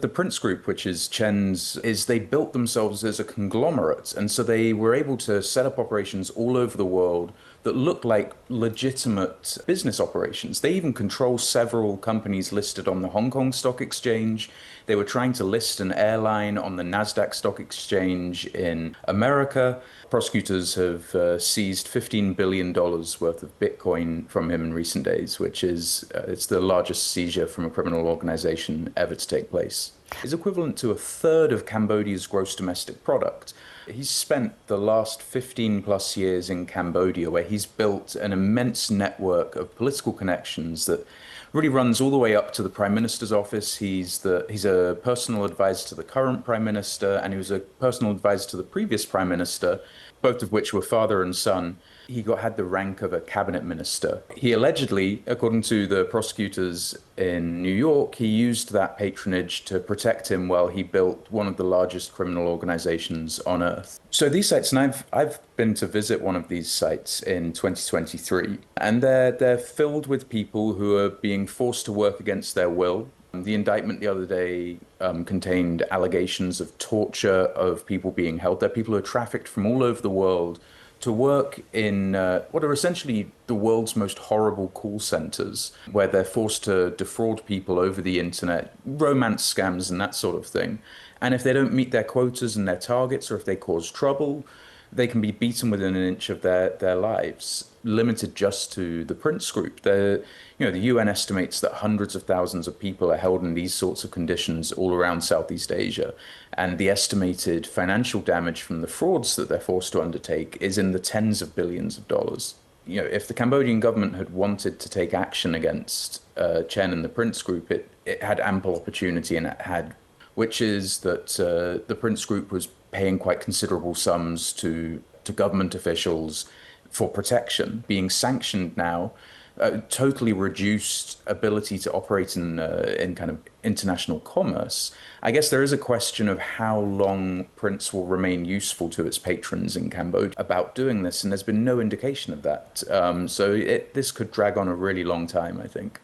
The Prince Group, which is Chen's, is they built themselves as a conglomerate. And so they were able to set up operations all over the world that look like legitimate business operations. They even control several companies listed on the Hong Kong Stock Exchange. They were trying to list an airline on the Nasdaq Stock Exchange in America. Prosecutors have seized $15 billion worth of Bitcoin from him in recent days, which is it's the largest seizure from a criminal organization ever to take place. Is equivalent to a third of Cambodia's gross domestic product. He's spent the last 15 plus years in Cambodia, where he's built an immense network of political connections that really runs all the way up to the Prime Minister's office. He's a personal advisor to the current Prime Minister, and he was a personal advisor to the previous Prime Minister, both of which were father and son. He had the rank of a cabinet minister. He allegedly, according to the prosecutors in New York, he used that patronage to protect him while he built one of the largest criminal organizations on earth. So these sites, and I've been to visit one of these sites in 2023, and they're filled with people who are being forced to work against their will. The indictment the other day contained allegations of torture, of people being held there, people who are trafficked from all over the world to work in what are essentially the world's most horrible call centers, where they're forced to defraud people over the internet, romance scams and that sort of thing. And if they don't meet their quotas and their targets, or if they cause trouble, they can be beaten within an inch of their lives, limited just to the Prince Group. The UN estimates that hundreds of thousands of people are held in these sorts of conditions all around Southeast Asia. And the estimated financial damage from the frauds that they're forced to undertake is in the tens of billions of dollars. If the Cambodian government had wanted to take action against Chen and the Prince Group, it had ample opportunity, and it had, which is that the Prince Group was paying quite considerable sums to government officials for protection, being sanctioned now, totally reduced ability to operate in kind of international commerce. I guess there is a question of how long Prince will remain useful to its patrons in Cambodia about doing this, and there's been no indication of that. So this could drag on a really long time, I think.